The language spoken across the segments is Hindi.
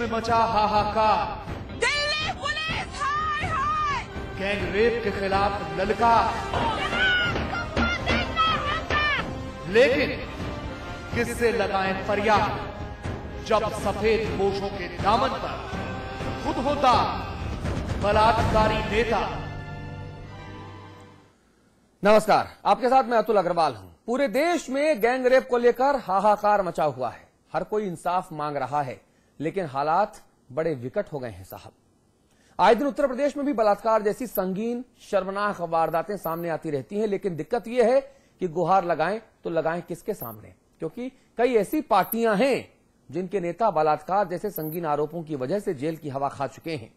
में मचा हाहाकार, दिल्ली पुलिस हाय हाय, गैंग रेप के खिलाफ ललकार, लेकिन किससे लगाएं फरियाद जब सफेद पोशों के दामन पर खुद होता बलात्कारी नेता। नमस्कार, आपके साथ मैं अतुल अग्रवाल हूं। पूरे देश में गैंग रेप को लेकर हाहाकार मचा हुआ है। हर कोई इंसाफ मांग रहा है, लेकिन हालात बड़े विकट हो गए हैं साहब। आए दिन उत्तर प्रदेश में भी बलात्कार जैसी संगीन शर्मनाक वारदातें सामने आती रहती हैं, लेकिन दिक्कत यह है कि गुहार लगाएं तो लगाएं किसके सामने, क्योंकि कई ऐसी पार्टियां हैं जिनके नेता बलात्कार जैसे संगीन आरोपों की वजह से जेल की हवा खा चुके हैं।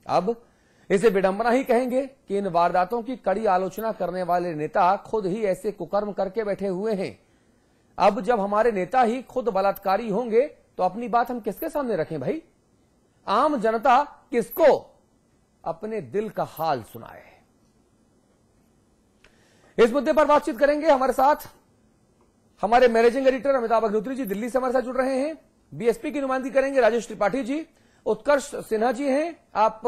अब इसे विडंबना ही कहेंगे कि इन वारदातों की कड़ी आलोचना करने वाले नेता खुद ही ऐसे कुकर्म करके बैठे हुए हैं। अब जब हमारे नेता ही खुद बलात्कारी होंगे तो अपनी बात हम किसके सामने रखें भाई? आम जनता किसको अपने दिल का हाल सुनाए? इस मुद्दे पर बातचीत करेंगे। हमारे साथ हमारे मैनेजिंग एडिटर अमिताभ अग्निहोत्री जी दिल्ली से हमारे साथ जुड़ रहे हैं। बीएसपी की नुमाइंदगी करेंगे राजेश त्रिपाठी जी। उत्कर्ष सिन्हा जी हैं, आप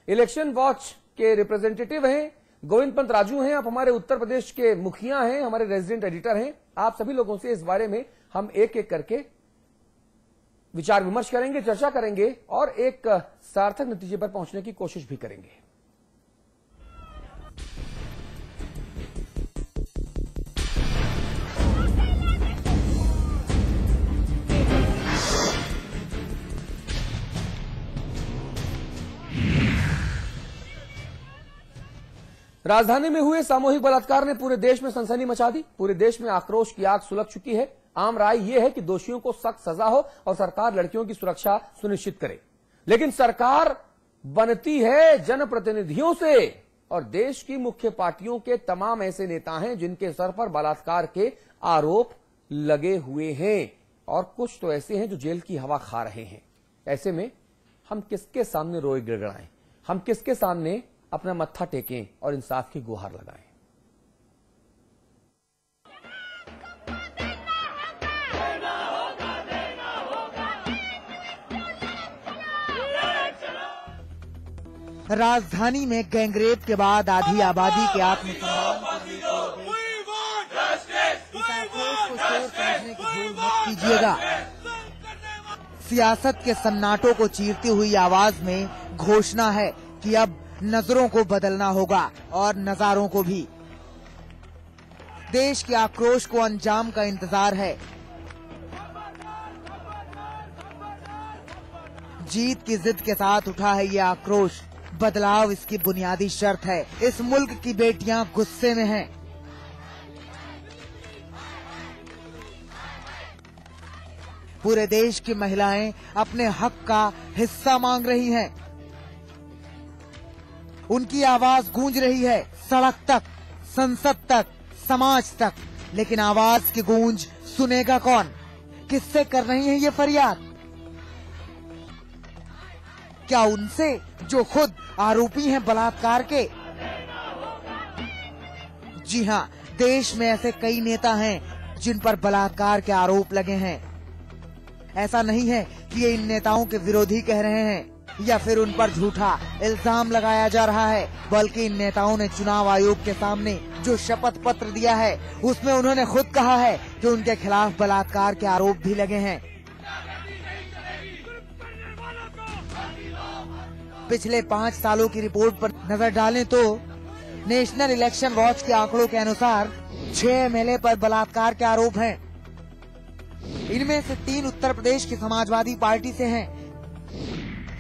इलेक्शन वॉच के रिप्रेजेंटेटिव हैं। गोविंद पंत राजू हैं, आप हमारे उत्तर प्रदेश के मुखिया हैं, हमारे रेजिडेंट एडिटर हैं। आप सभी लोगों से इस बारे में हम एक एक करके विचार विमर्श करेंगे, चर्चा करेंगे और एक सार्थक नतीजे पर पहुंचने की कोशिश भी करेंगे। राजधानी में हुए सामूहिक बलात्कार ने पूरे देश में सनसनी मचा दी। पूरे देश में आक्रोश की आग सुलग चुकी है। आम राय यह है कि दोषियों को सख्त सजा हो और सरकार लड़कियों की सुरक्षा सुनिश्चित करे, लेकिन सरकार बनती है जनप्रतिनिधियों से और देश की मुख्य पार्टियों के तमाम ऐसे नेता हैं जिनके सर पर बलात्कार के आरोप लगे हुए हैं और कुछ तो ऐसे हैं जो जेल की हवा खा रहे हैं। ऐसे में हम किसके सामने रोए गिड़गिड़ाएं? हम किसके सामने अपना मत्था टेकें और इंसाफ की गुहार लगाएं? राजधानी में गैंगरेप के बाद आधी आबादी के आत्मसम्मान को भूल मत कीजिएगा। सियासत के सन्नाटों को चीरती हुई आवाज में घोषणा है कि अब नजरों को बदलना होगा और नजारों को भी। देश के आक्रोश को अंजाम का इंतजार है। जीत की जिद के साथ उठा है ये आक्रोश। बदलाव इसकी बुनियादी शर्त है। इस मुल्क की बेटियां गुस्से में हैं। पूरे देश की महिलाएं अपने हक का हिस्सा मांग रही हैं। उनकी आवाज गूंज रही है सड़क तक, संसद तक, समाज तक। लेकिन आवाज की गूंज सुनेगा कौन? किससे कर रही है ये फरियाद? क्या उनसे जो खुद आरोपी हैं बलात्कार के? जी हां, देश में ऐसे कई नेता हैं जिन पर बलात्कार के आरोप लगे हैं। ऐसा नहीं है कि ये इन नेताओं के विरोधी कह रहे हैं या फिर उन पर झूठा इल्जाम लगाया जा रहा है, बल्कि इन नेताओं ने चुनाव आयोग के सामने जो शपथ पत्र दिया है उसमें उन्होंने खुद कहा है कि उनके खिलाफ बलात्कार के आरोप भी लगे हैं। पिछले 5 सालों की रिपोर्ट पर नजर डालें तो नेशनल इलेक्शन वॉच के आंकड़ों के अनुसार 6 एमएलए पर बलात्कार के आरोप हैं। इनमें से 3 उत्तर प्रदेश की समाजवादी पार्टी से हैं।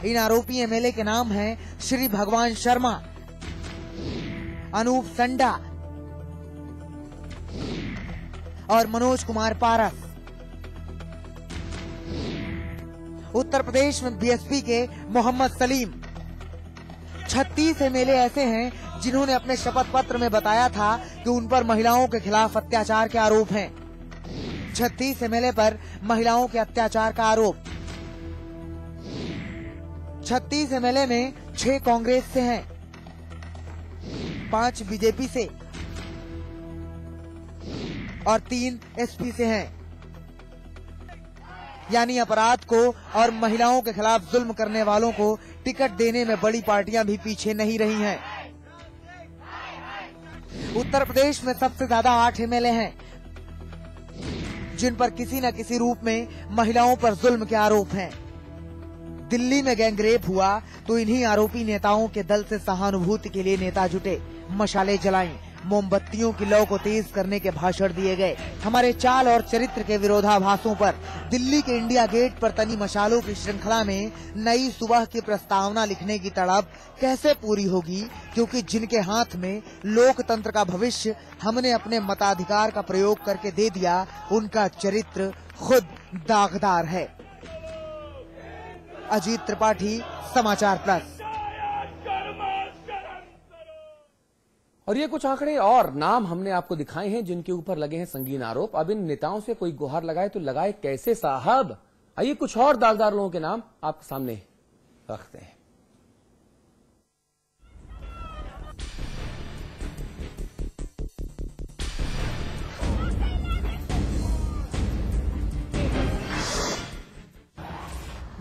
इन आरोपी एमएलए के नाम हैं श्री भगवान शर्मा, अनूप संडा और मनोज कुमार पारस। उत्तर प्रदेश में बीएसपी के मोहम्मद सलीम। 36 एमएलए ऐसे हैं जिन्होंने अपने शपथ पत्र में बताया था कि उन पर महिलाओं के खिलाफ अत्याचार के आरोप हैं। 36 एमएलए पर महिलाओं के अत्याचार का आरोप। 36 एमएलए में 6 कांग्रेस से हैं, 5 बीजेपी से और 3 एसपी से हैं। यानी अपराध को और महिलाओं के खिलाफ जुल्म करने वालों को टिकट देने में बड़ी पार्टियां भी पीछे नहीं रही हैं। उत्तर प्रदेश में सबसे ज्यादा 8 एमएलए हैं जिन पर किसी न किसी रूप में महिलाओं पर जुल्म के आरोप हैं। दिल्ली में गैंगरेप हुआ तो इन्हीं आरोपी नेताओं के दल से सहानुभूति के लिए नेता जुटे, मशाले जलाई, मोमबत्तियों की लौ को तेज करने के भाषण दिए गए। हमारे चाल और चरित्र के विरोधाभासों पर दिल्ली के इंडिया गेट पर तनी मशालों की श्रृंखला में नई सुबह की प्रस्तावना लिखने की तड़प कैसे पूरी होगी, क्योंकि जिनके हाथ में लोकतंत्र का भविष्य हमने अपने मताधिकार का प्रयोग करके दे दिया, उनका चरित्र खुद दागदार है। अजीत त्रिपाठी, समाचार प्लस। और ये कुछ आंकड़े और नाम हमने आपको दिखाए हैं जिनके ऊपर लगे हैं संगीन आरोप। अब इन नेताओं से कोई गुहार लगाए तो लगाए कैसे साहब? आइए कुछ और दागदार लोगों के नाम आपके सामने रखते हैं।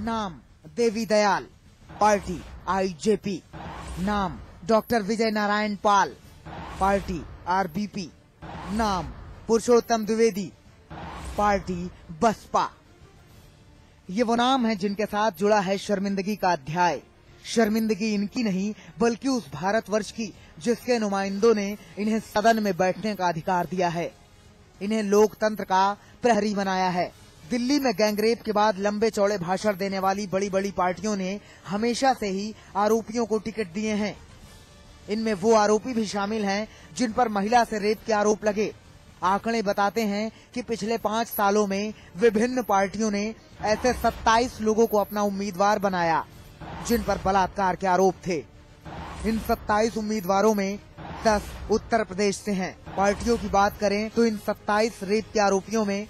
नाम देवी दयाल, पार्टी आईजेपी। नाम डॉक्टर विजय नारायण पाल, पार्टी आरबीपी। नाम पुरुषोत्तम द्विवेदी, पार्टी बसपा। ये वो नाम है जिनके साथ जुड़ा है शर्मिंदगी का अध्याय। शर्मिंदगी इनकी नहीं बल्कि उस भारतवर्ष की जिसके नुमाइंदों ने इन्हें सदन में बैठने का अधिकार दिया है, इन्हें लोकतंत्र का प्रहरी बनाया है। दिल्ली में गैंगरेप के बाद लंबे चौड़े भाषण देने वाली बड़ी बड़ी पार्टियों ने हमेशा से ही आरोपियों को टिकट दिए हैं। इनमें वो आरोपी भी शामिल हैं जिन पर महिला से रेप के आरोप लगे। आंकड़े बताते हैं कि पिछले 5 सालों में विभिन्न पार्टियों ने ऐसे 27 लोगों को अपना उम्मीदवार बनाया जिन पर बलात्कार के आरोप थे। इन 27 उम्मीदवारों में 10 उत्तर प्रदेश से हैं। पार्टियों की बात करें तो इन 27 रेप के आरोपियों में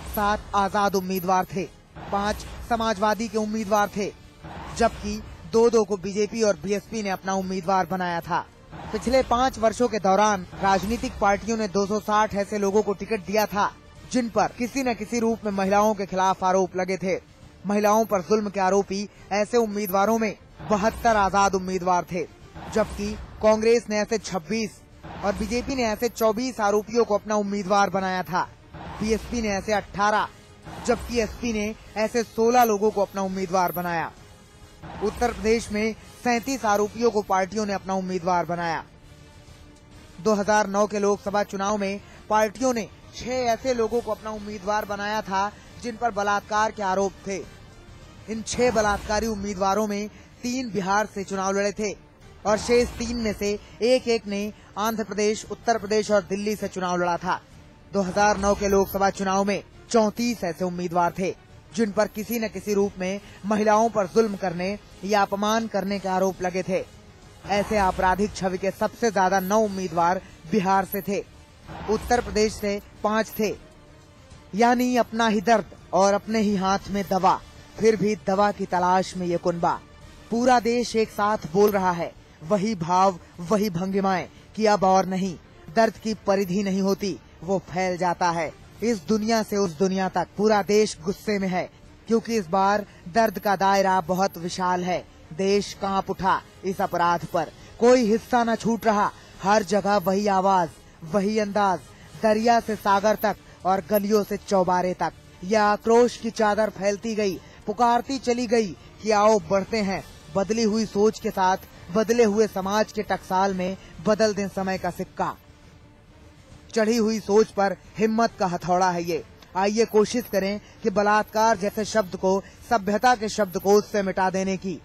7 आजाद उम्मीदवार थे, 5 समाजवादी के उम्मीदवार थे, जबकि 2 को बीजेपी और बीएसपी ने अपना उम्मीदवार बनाया था। पिछले 5 वर्षों के दौरान राजनीतिक पार्टियों ने 260 ऐसे लोगों को टिकट दिया था जिन पर किसी न किसी रूप में महिलाओं के खिलाफ आरोप लगे थे। महिलाओं पर जुल्म के आरोपी ऐसे उम्मीदवारों में 72 आजाद उम्मीदवार थे, जबकि कांग्रेस ने ऐसे 26 और बीजेपी ने ऐसे 24 आरोपियों को अपना उम्मीदवार बनाया था। बीएसपी ने ऐसे 18 जबकि एसपी ने ऐसे 16 लोगों को अपना उम्मीदवार बनाया। उत्तर प्रदेश में 37 आरोपियों को पार्टियों ने अपना उम्मीदवार बनाया। 2009 के लोकसभा चुनाव में पार्टियों ने 6 ऐसे लोगों को अपना उम्मीदवार बनाया था जिन पर बलात्कार के आरोप थे। इन 6 बलात्कारी उम्मीदवारों में 3 बिहार से चुनाव लड़े थे और शेष 3 में से एक ने आंध्र प्रदेश, उत्तर प्रदेश और दिल्ली से चुनाव लड़ा था। 2009 के लोकसभा चुनाव में 34 ऐसे उम्मीदवार थे जिन पर किसी न किसी रूप में महिलाओं पर जुल्म करने या अपमान करने के आरोप लगे थे। ऐसे आपराधिक छवि के सबसे ज्यादा 9 उम्मीदवार बिहार से थे, उत्तर प्रदेश से 5 थे। यानी अपना ही दर्द और अपने ही हाथ में दवा, फिर भी दवा की तलाश में ये कुनबा। पूरा देश एक साथ बोल रहा है, वही भाव वही भंगिमाएं कि अब और नहीं। दर्द की परिधि नहीं होती, वो फैल जाता है इस दुनिया से उस दुनिया तक। पूरा देश गुस्से में है क्योंकि इस बार दर्द का दायरा बहुत विशाल है। देश कांप उठा इस अपराध पर, कोई हिस्सा न छूट रहा। हर जगह वही आवाज, वही अंदाज, दरिया से सागर तक और गलियों से चौबारे तक। यह आक्रोश की चादर फैलती गई, पुकारती चली गई कि आओ बढ़ते हैं। बदली हुई सोच के साथ बदले हुए समाज के टकसाल में बदल दें समय का सिक्का। चढ़ी हुई सोच पर हिम्मत का हथौड़ा है ये। आइए कोशिश करें कि बलात्कार जैसे शब्द को, सभ्यता के शब्दकोश से मिटा देने की।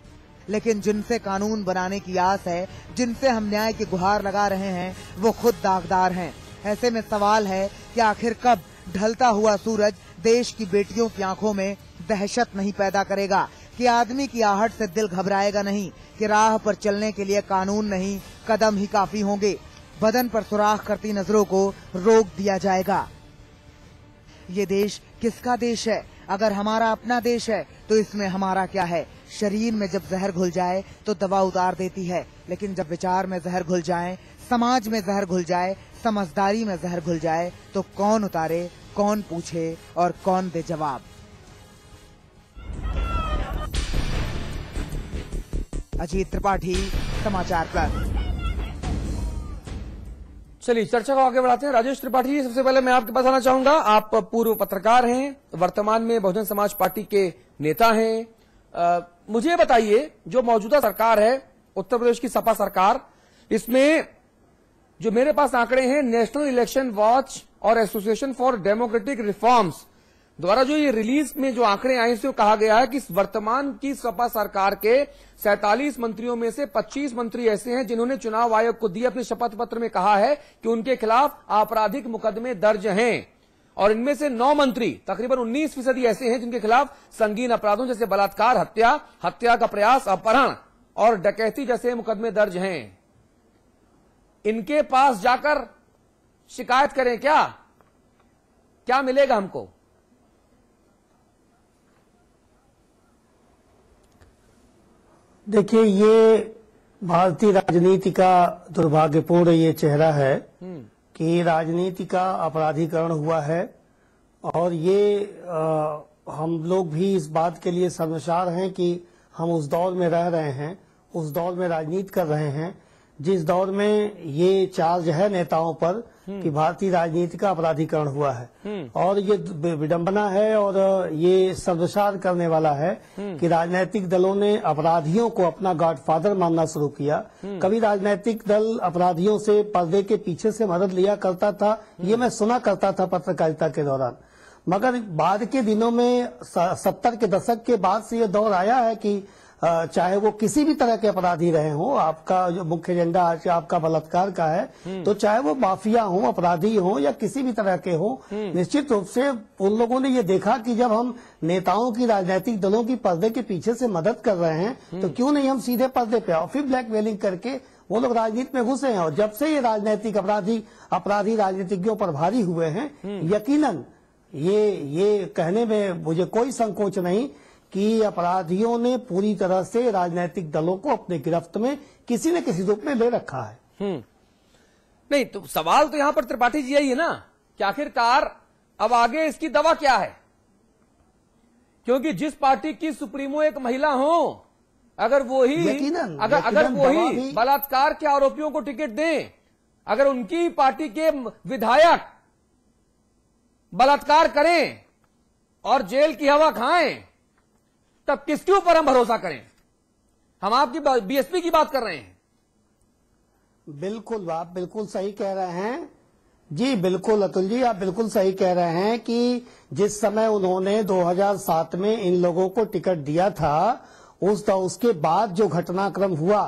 लेकिन जिनसे कानून बनाने की आस है, जिनसे हम न्याय की गुहार लगा रहे हैं, वो खुद दागदार हैं। ऐसे में सवाल है कि आखिर कब ढलता हुआ सूरज देश की बेटियों की आंखों में दहशत नहीं पैदा करेगा, कि आदमी की आहट से दिल घबराएगा नहीं, कि राह पर चलने के लिए कानून नहीं कदम ही काफी होंगे। बदन पर सुराख करती नजरों को रोक दिया जाएगा। ये देश किसका देश है? अगर हमारा अपना देश है तो इसमें हमारा क्या है? शरीर में जब जहर घुल जाए तो दवा उतार देती है, लेकिन जब विचार में जहर घुल जाए, समाज में जहर घुल जाए, समझदारी में जहर घुल जाए तो कौन उतारे, कौन पूछे और कौन दे जवाब? अजीत त्रिपाठी, समाचार प्लस। चलिए चर्चा को आगे बढ़ाते हैं। राजेश त्रिपाठी जी, सबसे पहले मैं आपके पास आना चाहूंगा। आप पूर्व पत्रकार हैं, वर्तमान में बहुजन समाज पार्टी के नेता हैं। मुझे बताइए, जो मौजूदा सरकार है उत्तर प्रदेश की सपा सरकार, इसमें जो मेरे पास आंकड़े हैं नेशनल इलेक्शन वॉच और एसोसिएशन फॉर डेमोक्रेटिक रिफॉर्म्स द्वारा जो ये रिलीज में जो आंकड़े आए इसमें कहा गया है कि वर्तमान की सपा सरकार के 47 मंत्रियों में से 25 मंत्री ऐसे हैं जिन्होंने चुनाव आयोग को दिए अपने शपथ पत्र में कहा है कि उनके खिलाफ आपराधिक मुकदमे दर्ज हैं, और इनमें से 9 मंत्री तकरीबन 19% ऐसे हैं जिनके खिलाफ संगीन अपराधों जैसे बलात्कार, हत्या का प्रयास, अपहरण और डकैती जैसे मुकदमे दर्ज हैं। इनके पास जाकर शिकायत करें क्या मिलेगा हमको? देखिए, ये भारतीय राजनीति का दुर्भाग्यपूर्ण ये चेहरा है कि राजनीति का अपराधीकरण हुआ है, और ये हम लोग भी इस बात के लिए शर्मसार हैं कि हम उस दौर में रह रहे हैं, उस दौर में राजनीति कर रहे हैं जिस दौर में ये चार्ज है नेताओं पर कि भारतीय राजनीति का अपराधीकरण हुआ है। और ये विडंबना है और ये शर्मसार करने वाला है कि राजनीतिक दलों ने अपराधियों को अपना गॉडफादर मानना शुरू किया। कभी राजनीतिक दल अपराधियों से पर्दे के पीछे से मदद लिया करता था, ये मैं सुना करता था पत्रकारिता के दौरान, मगर बाद के दिनों में 70 के दशक के बाद से ये दौर आया है कि चाहे वो किसी भी तरह के अपराधी रहे हो, आपका जो मुख्य एजेंडा आज आपका बलात्कार का है, तो चाहे वो माफिया हो, अपराधी हो या किसी भी तरह के हो, निश्चित रूप से उन लोगों ने ये देखा कि जब हम नेताओं की, राजनीतिक दलों की पर्दे के पीछे से मदद कर रहे हैं तो क्यों नहीं हम सीधे पर्दे पे आओ। फिर ब्लैकमेलिंग करके वो लोग राजनीति में घुसे हैं, और जब से ये राजनीतिक अपराधी राजनीतिज्ञों पर भारी हुए हैं, यकीनन ये कहने में मुझे कोई संकोच नहीं कि अपराधियों ने पूरी तरह से राजनीतिक दलों को अपने गिरफ्त में किसी न किसी रूप में ले रखा है। नहीं तो सवाल तो यहां पर त्रिपाठी जी यही है ना कि आखिरकार अब आगे इसकी दवा क्या है, क्योंकि जिस पार्टी की सुप्रीमो एक महिला हो, अगर वो ही बलात्कार के आरोपियों को टिकट दें, अगर उनकी पार्टी के विधायक बलात्कार करें और जेल की हवा खाएं, तब किसके ऊपर हम भरोसा करें? हम आपकी बीएसपी की बात कर रहे हैं। बिल्कुल, आप बिल्कुल सही कह रहे हैं जी, बिल्कुल अतुल जी, आप बिल्कुल सही कह रहे हैं कि जिस समय उन्होंने 2007 में इन लोगों को टिकट दिया था, उसके बाद जो घटनाक्रम हुआ,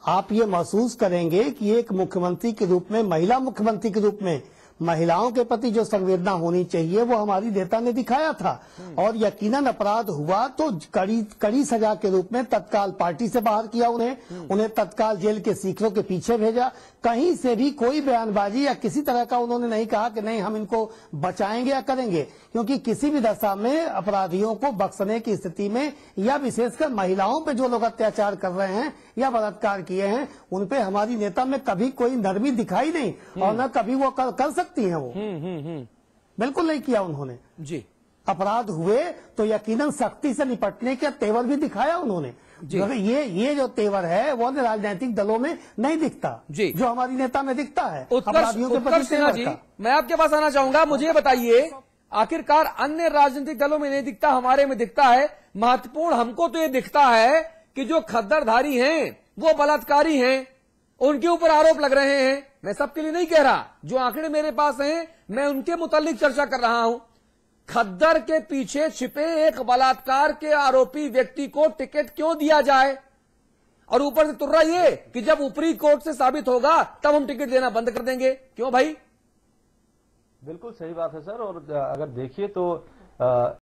आप ये महसूस करेंगे कि एक मुख्यमंत्री के रूप में, महिला मुख्यमंत्री के रूप में महिलाओं के प्रति जो संवेदना होनी चाहिए वो हमारी नेता ने दिखाया था। और यकीनन अपराध हुआ तो कड़ी सजा के रूप में तत्काल पार्टी से बाहर किया, उन्हें तत्काल जेल के सीखरों के पीछे भेजा। कहीं से भी कोई बयानबाजी या किसी तरह का उन्होंने नहीं कहा कि नहीं हम इनको बचाएंगे या करेंगे, क्योंकि किसी भी दशा में अपराधियों को बख्शने की स्थिति में, या विशेषकर महिलाओं पे जो लोग अत्याचार कर रहे हैं या बलात्कार किए हैं, उन पे हमारी नेता में कभी कोई नरमी दिखाई नहीं, और न कभी वो कर सकती हैं। वो बिल्कुल नहीं किया उन्होंने जी। अपराध हुए तो यकीनन सख्ती से निपटने का तेवर भी दिखाया उन्होंने। ये जो तेवर है वो राजनीतिक दलों में नहीं दिखता जी, जो हमारी नेता में दिखता है। अपराधियों के प्रति सेना जी, मैं आपके पास आना चाहूंगा। मुझे बताइए, आखिरकार अन्य राजनीतिक दलों में नहीं दिखता, हमारे में दिखता है। महत्वपूर्ण हमको तो ये दिखता है कि जो खद्दरधारी हैं वो बलात्कारी हैं, उनके ऊपर आरोप लग रहे हैं। मैं सबके लिए नहीं कह रहा, जो आंकड़े मेरे पास हैं मैं उनके मुतालिक चर्चा कर रहा हूं। खद्दर के पीछे छिपे एक बलात्कार के आरोपी व्यक्ति को टिकट क्यों दिया जाए, और ऊपर से तुर्रा ये कि जब ऊपरी कोर्ट से साबित होगा तब हम टिकट देना बंद कर देंगे। क्यों भाई? बिल्कुल सही बात है सर। और अगर देखिए तो